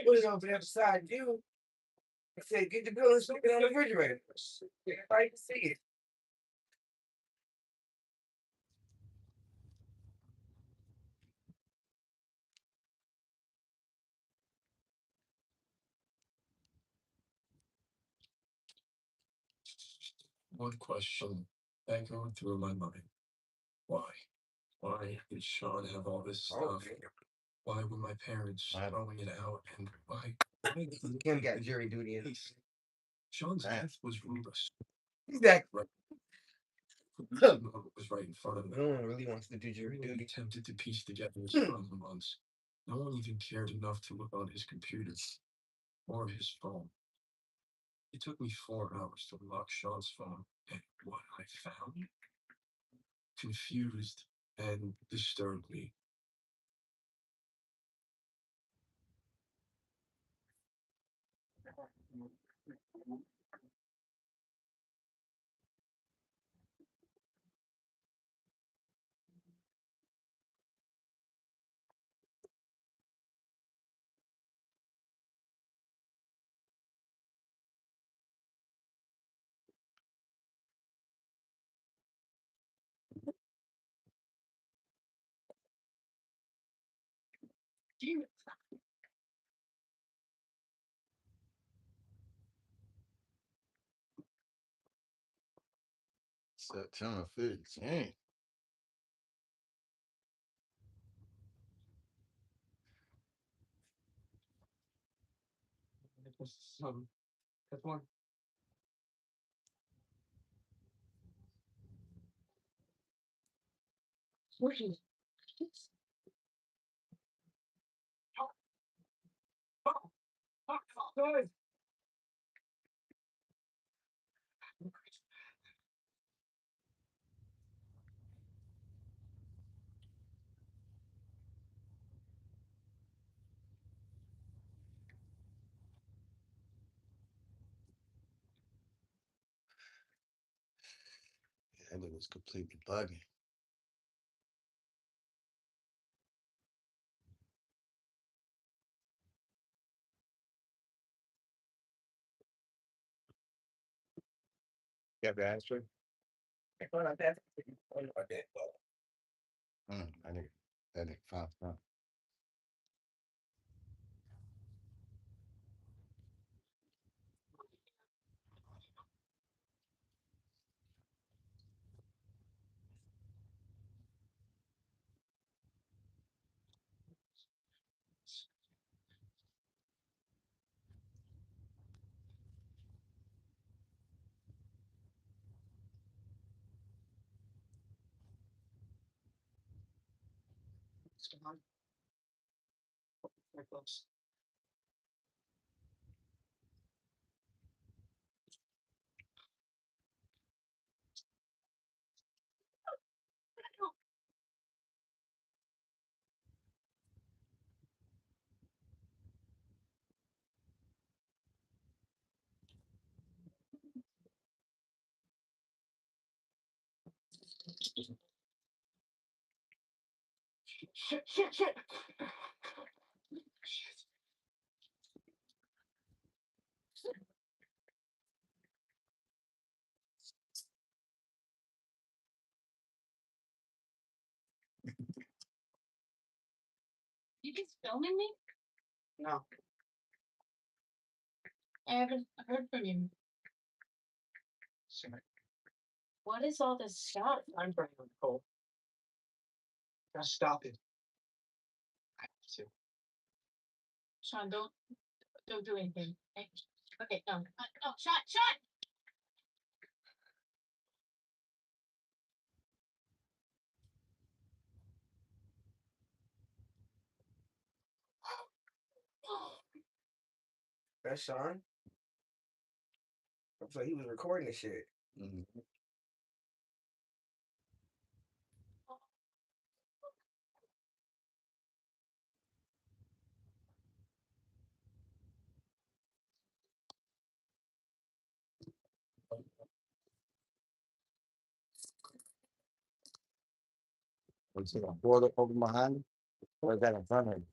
put it over there beside you. I said, get the bill and stick it on the refrigerator. I can see it. One question that going through my mind. Why? Why did Sean have all this Oh, stuff? Why were my parents throwing it out? And why? Kim got jury duty in. Sean's death was ruthless. Exactly. Right. Was right in front of No him. one really wants to do jury He duty. attempted to piece together his puzzle once. No one even cared enough to look on his computer or his phone. It took me 4 hours to unlock Sean's phone, and what I found confused and disturbed me. September 15th. That's one. Yeah, that was completely bugging. You have the answer? That nigga found something. Shit. You just filming me? No. I haven't heard from you. What is all this stuff? I'm burning on cold. Gotta stop it. I have to. Sean, don't do anything. Okay, no, no, Sean. That's Sean. So he was recording the shit. Mhm. Was it a board over behind him? Or is that in front of him?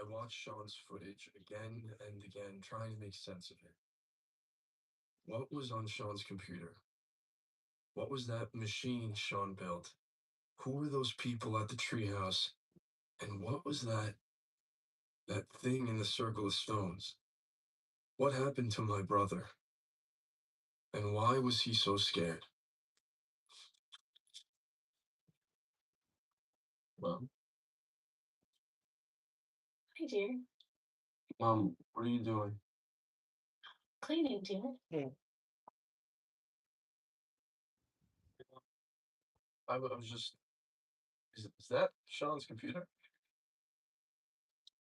watched Sean's footage again and again, trying to make sense of it. What was on Sean's computer? What was that machine Sean built? Who were those people at the treehouse? And what was that thing in the circle of stones? What happened to my brother? And why was he so scared? Well, Hi, dear. Mom, what are you doing? Cleaning, dear. I was just. Is that Sean's computer?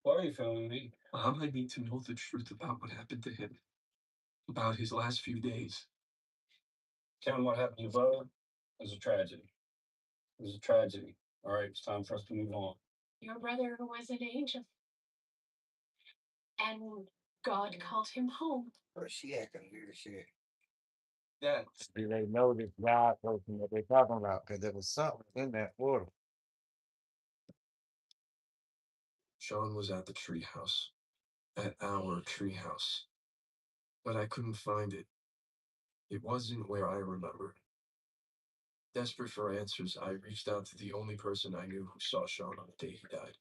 Why are you filming me? I need to know the truth about what happened to him, about his last few days. Kevin, what happened to your brother? It was a tragedy. It was a tragedy. All right, it's time for us to move on. Your brother was an angel. And God called him home. Or she acting weird shit. Dad, Do they know this God person that they're talking about? Because there was something in that water. Sean was at the treehouse, at our treehouse, but I couldn't find it. It wasn't where I remembered. Desperate for answers, I reached out to the only person I knew who saw Sean on the day he died.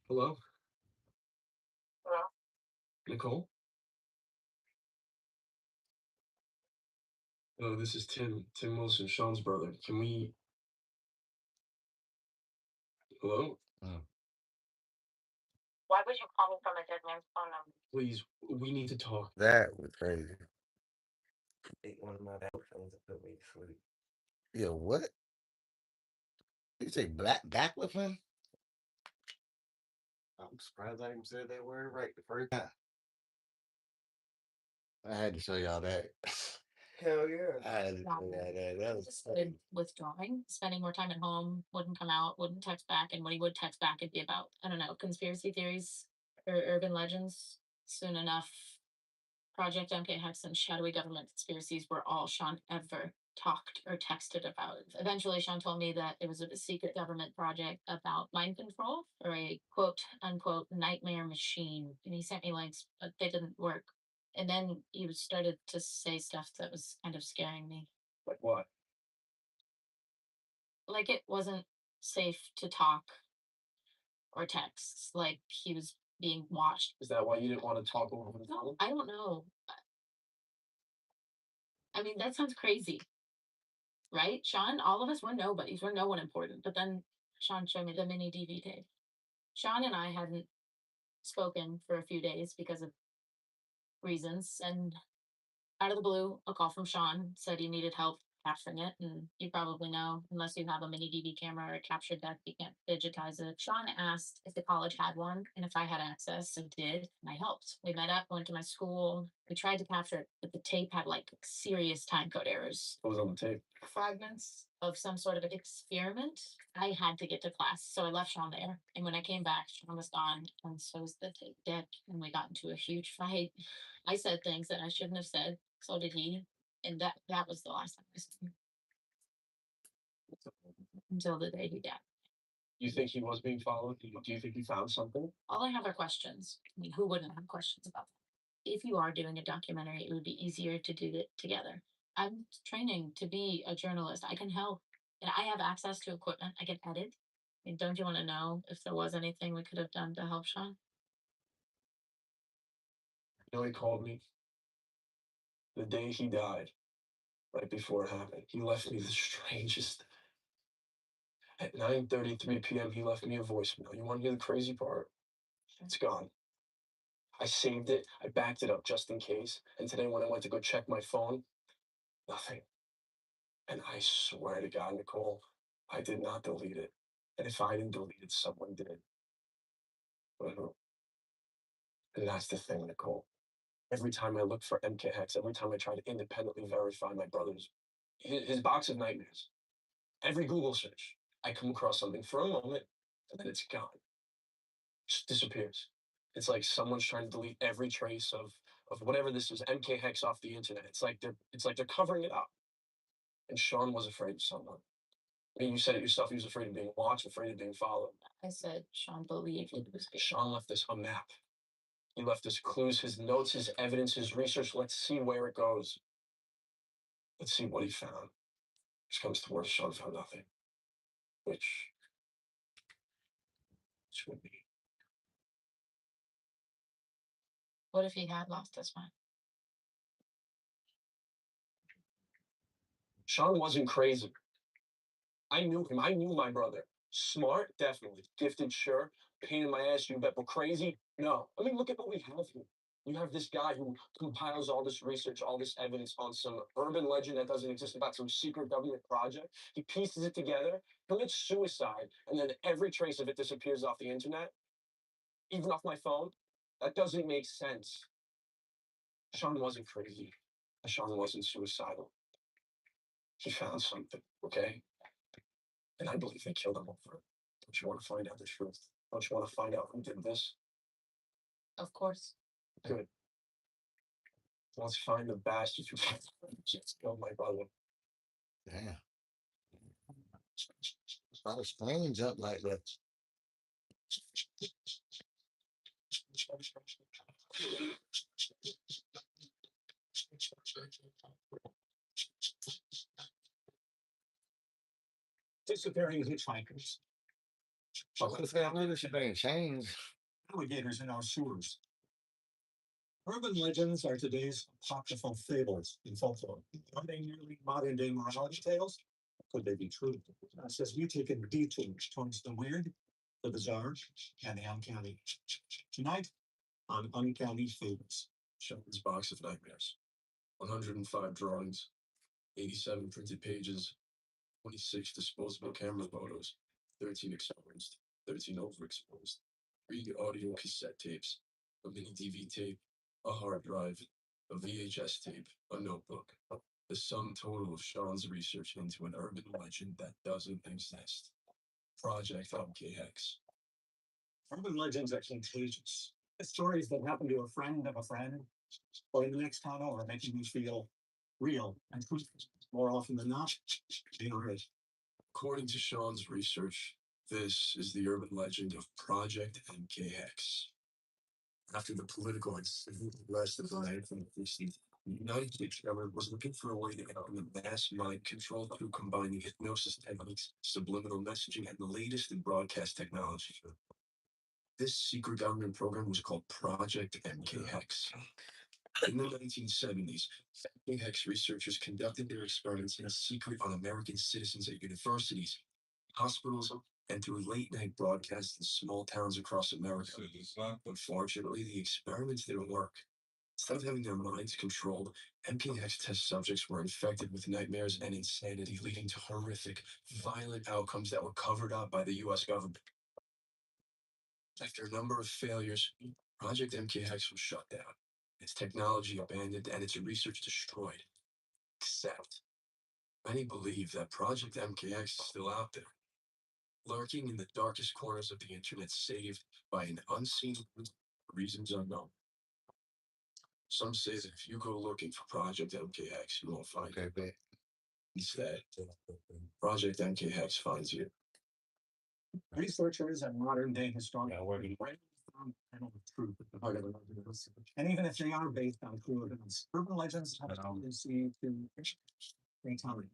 Hello? Hello? Nicole? Oh, this is Tim. Tim Wilson, Sean's brother. Can we. Hello? Why would you call me from a dead man's phone number? Please, we need to talk. That was crazy. Take one of my headphones and put me to sleep. Yeah, what? You say back with him? I'm surprised I even said that word right the first time. I had to show y'all that. Hell yeah. I had to show y'all that. That I was just started withdrawing, spending more time at home, wouldn't come out, wouldn't text back, and when he would text back, it'd be about, I don't know, conspiracy theories or urban legends. Soon enough, Project MK Hex and shadowy government conspiracies were all Sean ever talked or texted about. Eventually, Sean told me that it was a secret government project about mind control or a quote unquote nightmare machine. And he sent me links, but they didn't work. And then he started to say stuff that was kind of scaring me. Like what? Like it wasn't safe to talk or text. Like he was being watched. Is that why you didn't want to talk over the No, phone? I don't know. I mean, that sounds crazy, right? Sean, all of us were nobodies. We're no one important. But then Sean showed me the mini DV tape. Sean and I hadn't spoken for a few days because of reasons. And out of the blue, a call from Sean said he needed help capturing it. And you probably know, unless you have a mini DV camera or a capture deck, you can't digitize it. Sean asked if the college had one and if I had access. I did, and I helped. We met up, went to my school. We tried to capture it, but the tape had like serious time code errors. What was on the tape? Fragments of some sort of experiment. I had to get to class, so I left Sean there. And when I came back, Sean was gone, and so was the tape deck. And we got into a huge fight. I said things that I shouldn't have said. So did he. And that was the last time I saw him. Until the day he died. You think he was being followed? Do you think he found something? All I have are questions. I mean, who wouldn't have questions about that? If you are doing a documentary, it would be easier to do it together. I'm training to be a journalist. I can help. And I have access to equipment. I can edit. I mean, don't you want to know if there was anything we could have done to help Sean? You know, he called me the day he died, right before it happened. He left me the strangest. At 9:33 p.m., he left me a voicemail. You want to hear the crazy part? It's gone. I saved it. I backed it up just in case. And today, when I went to go check my phone, nothing. And I swear to God, Nicole, I did not delete it. And if I didn't delete it, someone did. But who? And that's the thing, Nicole. Every time I look for MK Hex, every time I try to independently verify my brother's, his box of nightmares, every Google search, I come across something for a moment, and then it's gone. just disappears. It's like someone's trying to delete every trace of whatever this is, MK Hex off the internet. It's like they're covering it up. And Sean was afraid of someone. I mean, you said it yourself. He was afraid of being watched, afraid of being followed. I said Sean believed it was being Sean left us a map. He left us clues, his notes, his evidence, his research. Let's see where it goes. Let's see what he found. Which comes to worse, Sean found nothing. Which would be. What if he had lost his mind? Sean wasn't crazy. I knew him. I knew my brother. Smart, definitely. Gifted, sure. Pain in my ass, you bet. But crazy, no. I mean, look at what we have here. You have this guy who compiles all this research, all this evidence on some urban legend that doesn't exist about some secret government project. He pieces it together, commits suicide, and then every trace of it disappears off the internet, even off my phone. That doesn't make sense. Sean wasn't crazy. Sean wasn't suicidal. He found something, okay? And I believe they killed him over it. Don't you want to find out the truth? Don't you want to find out who did this? Of course. Good. Let's find the bastard who just killed my brother. Damn. A lot of planes up like that. Disappearing hitchhikers, I was gonna say, I know this shit ain't changed. alligators in our sewers. Urban legends are today's apocryphal fables in folklore. Are they merely modern day morality tales? Could they be true? As we take a detour towards the weird, the bizarre, and the uncanny. Tonight, on Uncanny Fables. Shepherd's Box of Nightmares. 105 drawings, 87 printed pages, 26 disposable camera photos, 13 exposed, 13 overexposed, 3 audio cassette tapes, a mini DV tape, a hard drive, a VHS tape, a notebook. The sum total of Sean's research into an urban legend that doesn't exist. Project MKX. Urban legends are contagious. The stories that happen to a friend of a friend, or in the next town over, making you feel real and truthful. More often than not, they are it. According to Sean's research, this is the urban legend of Project MKX. After the political and civil unrest of the 1960s, the United States government was looking for a way to implement mass mind control through combining hypnosis techniques, subliminal messaging, and the latest in broadcast technology. This secret government program was called Project MKX. In the 1970s, MKX researchers conducted their experiments in secret on American citizens at universities, hospitals, and through late-night broadcasts in small towns across America. Unfortunately, the experiments didn't work. Instead of having their minds controlled, MKX test subjects were infected with nightmares and insanity, leading to horrific, violent outcomes that were covered up by the U.S. government. After a number of failures, Project MKX was shut down, its technology abandoned, and its research destroyed. Except, many believe that Project MKX is still out there, lurking in the darkest corners of the internet, saved by an unseen reasons unknown. Some say that if you go looking for Project MKX, you won't find it. Bet. Instead, Project MKX finds you. Researchers and modern day historians rarely found the kernel of truth at the heart of the legends. And even if they are based on true events, urban legends have a tendency to fatality.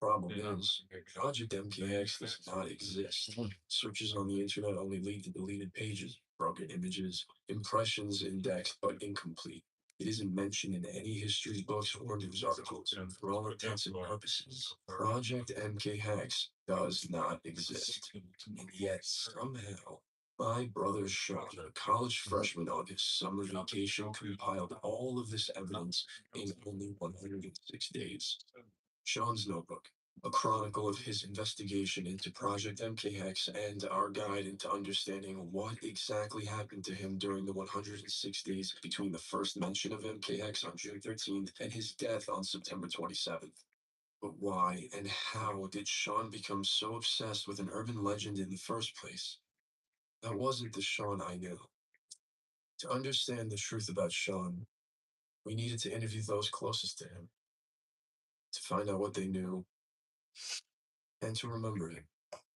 Problem is, Project MKX does not exist. Searches on the internet only lead to deleted pages, broken images, impressions indexed but incomplete. It isn't mentioned in any history books or news articles. For all intents and purposes, Project MKX does not exist. And yet, somehow, my brother Sean, a college freshman on his summer vacation, compiled all of this evidence in only 106 days. Sean's notebook, a chronicle of his investigation into Project MKX and our guide into understanding what exactly happened to him during the 106 days between the first mention of MKX on June 13th and his death on September 27th. But why and how did Sean become so obsessed with an urban legend in the first place? That wasn't the Sean I knew. To understand the truth about Sean, we needed to interview those closest to him, to find out what they knew, and to remember him.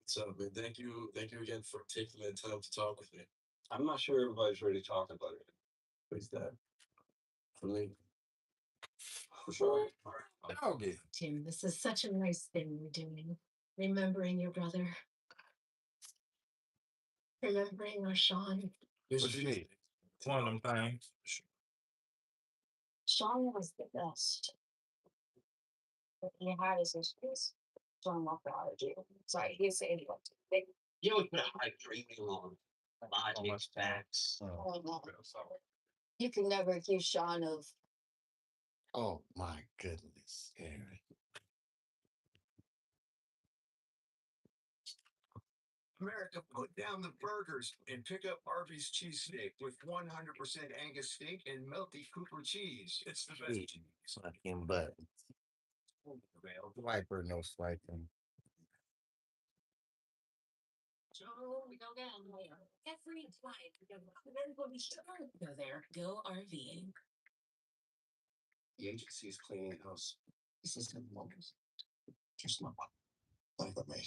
So, man, thank you again for taking the time to talk with me. I'm not sure everybody's ready to talk about it. Who's that? For me. For sure. Doggy. Tim, this is such a nice thing you're doing. Remembering your brother. Remembering our Sean. Here's What a you few need? things. One of them things. Sean was the best. But he had his issues. Sean loved biology. Sorry, he said he loved it. You always put a high premium on logic, facts. Oh, no. You can never accuse Sean of. Oh my goodness, Aaron. America, put down the burgers and pick up Arby's cheesesteak with 100% Angus steak and melty Cooper cheese. It's the best Sweet. cheese. Fucking butt. Swiper, no swiping. So we go again later. Every flight. Everybody should go there. Go RVing. The agency is cleaning house. This is the moment. Just not like me.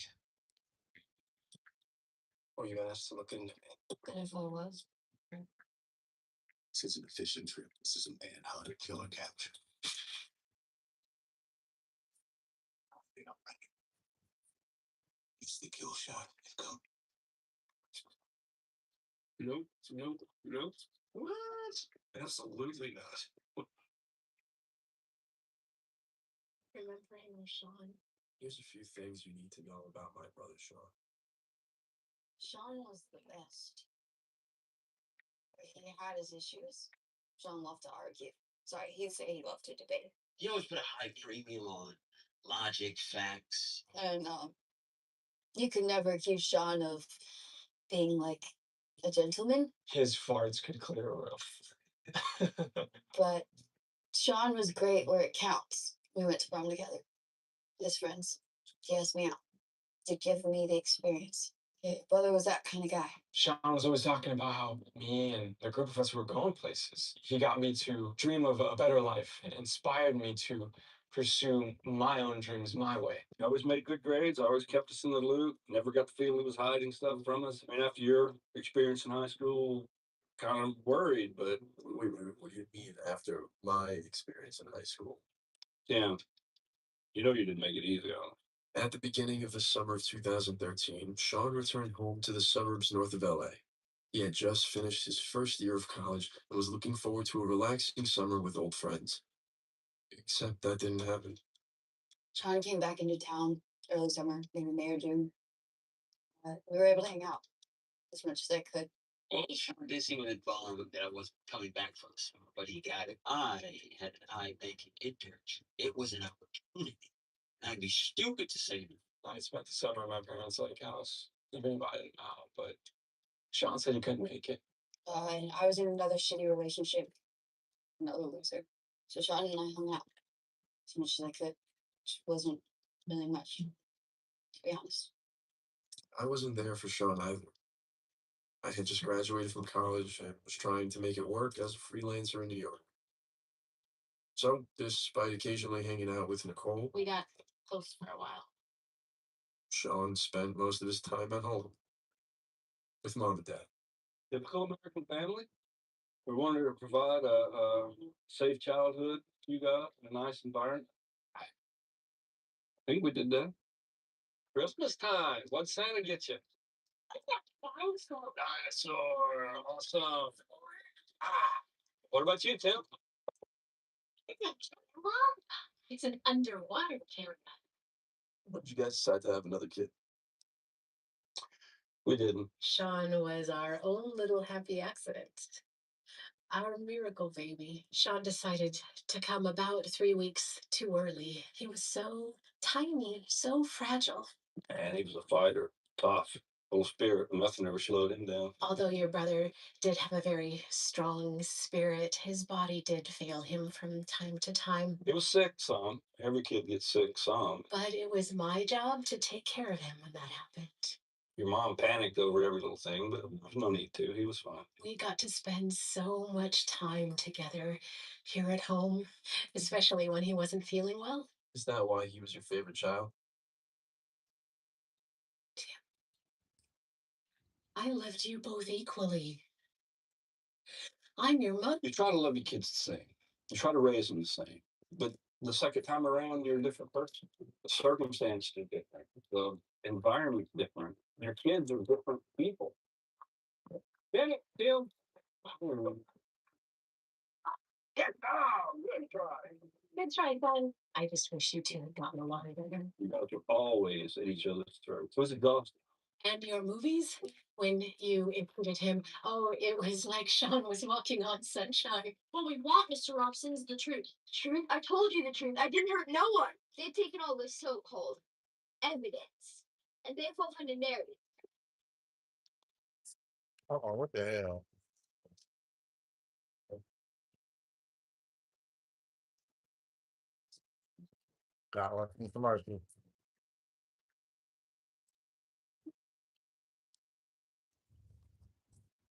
Or you asked to look into it. Good if I was. This isn't a fishing trip. This is a manhunt, killer capture. It's the kill shot. Come. Nope. What? Absolutely not. Remembering our Sean. Here's a few things you need to know about my brother Sean. Sean was the best. He had his issues. Sean loved to argue. Sorry, he said he loved to debate. You always put a high premium on logic, facts. And you could never accuse Sean of being like a gentleman. His farts could clear a roof. But Sean was great where it counts. We went to prom together as friends. He asked me out to give me the experience. His brother was that kind of guy. Sean was always talking about how me and a group of us were going places. He got me to dream of a better life and inspired me to pursue my own dreams my way. He always made good grades, always kept us in the loop, never got the feeling he was hiding stuff from us. I mean, after your experience in high school, kind of worried, but Wait, what do you mean after my experience in high school? damn, you know you didn't make it easy on him. At the beginning of the summer of 2013, Sean returned home to the suburbs north of LA. He had just finished his first year of college and was looking forward to a relaxing summer with old friends. Except that didn't happen. Sean came back into town early summer, maybe May or June. We were able to hang out as much as I could. Well, Sean did seem to advise that I wasn't coming back for the summer, but he got it. I had an eye-making internship. It was an opportunity. I'd be stupid to say no. I spent the summer at my parents' lake house. Even invited out, but Sean said he couldn't make it. And I was in another shitty relationship, another loser. So Sean and I hung out as much as I could, which wasn't really much, to be honest. I wasn't there for Sean either. I had just graduated from college and was trying to make it work as a freelancer in New York. So, despite occasionally hanging out with Nicole, We got close for a while. Sean spent most of his time at home with mom and dad. Typical American family. We wanted to provide a safe childhood for you guys in a nice environment. I think we did that. Christmas time. What'd Santa get you? Dinosaur. Awesome. What about you, Tim? It's an underwater camera. When did you guys decide to have another kid? We didn't. Sean was our own little happy accident. Our miracle baby. Sean decided to come about 3 weeks too early. He was so tiny, so fragile. And he was a fighter, tough, full spirit. Nothing ever slowed him down. Although your brother did have a very strong spirit, his body did fail him from time to time. He was sick some. Every kid gets sick some. But it was my job to take care of him when that happened. Your mom panicked over every little thing, but there's no need to. He was fine. We got to spend so much time together here at home, especially when he wasn't feeling well. Is that why he was your favorite child? I loved you both equally. I'm your mother. You try to love your kids the same. You try to raise them the same. But the second time around, you're a different person. The circumstances are different. The environment's different. Your kids are different people. Get it, Bill? Get down! Good try. Good try, Ben. I just wish you two had gotten along better. You guys are always at each other's throats. It was exhausting. And your movies? When you included him, oh, it was like Sean was walking on sunshine. What we want, Mr. Robson, is the truth. Truth? I told you the truth. I didn't hurt no one. They've taken all this so-called evidence, and they've opened a narrative. Oh, what the hell? God, what's the commercial?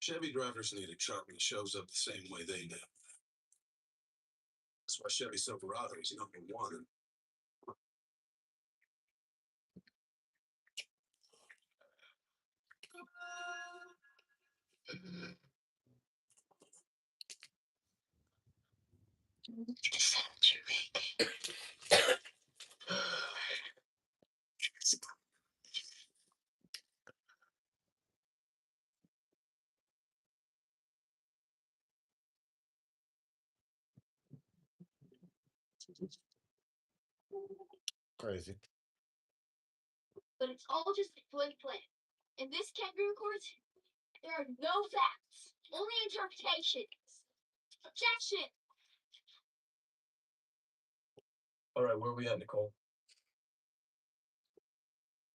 Chevy drivers need a truck that shows up the same way they do. That's why Chevy Silverado is #1. Crazy. But it's all just a good plan. In this kangaroo court, there are no facts, only interpretations. Objection! All right, where are we at, Nicole?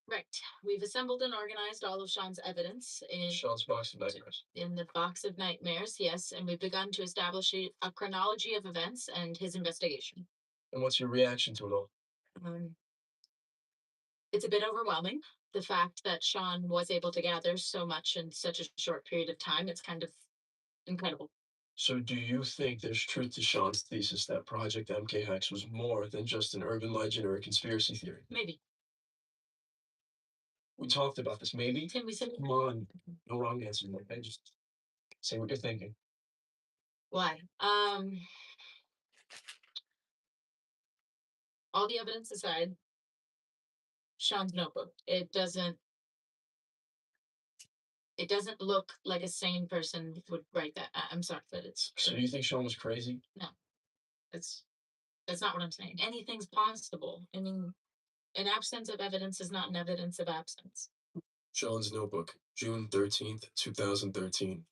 Right. We've assembled and organized all of Sean's evidence Sean's box of nightmares. in the box of nightmares, yes, and we've begun to establish a chronology of events and his investigation. And what's your reaction to it all? It's a bit overwhelming. The fact that Sean was able to gather so much in such a short period of time, it's kind of incredible. So do you think there's truth to Sean's thesis that Project MK Hex was more than just an urban legend or a conspiracy theory? Maybe. We talked about this, maybe? Tim, we said Come on. No wrong answer, okay? Just say what you're thinking. why? All the evidence aside, Sean's notebook. It doesn't look like a sane person would write that. I'm sorry that it's So you think Sean was crazy? that's not what I'm saying. Anything's possible. I mean, an absence of evidence is not an evidence of absence. Sean's notebook, June 13th, 2013.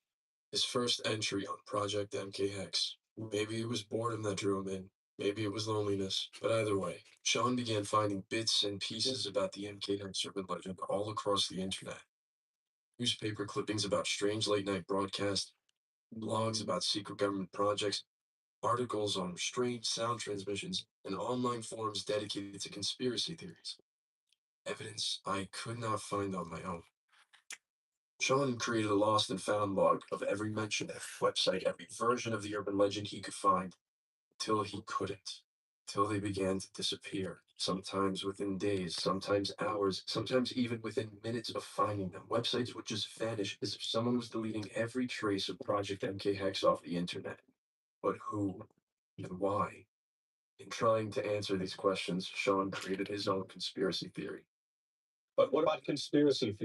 His first entry on Project MK Hex. Maybe it was boredom that drew him in. Maybe it was loneliness. But either way, Sean began finding bits and pieces about the MK Hex urban legend all across the internet. Newspaper clippings about strange late-night broadcasts, blogs about secret government projects, articles on strange sound transmissions, and online forums dedicated to conspiracy theories. Evidence I could not find on my own. Sean created a lost and found log of every mention, every website, every version of the urban legend he could find, till he couldn't. Till they began to disappear, sometimes within days, sometimes hours, sometimes even within minutes of finding them. Websites would just vanish as if someone was deleting every trace of Project MK Hex off the internet. But who and why? In trying to answer these questions, Sean created his own conspiracy theory. But what about conspiracy theory?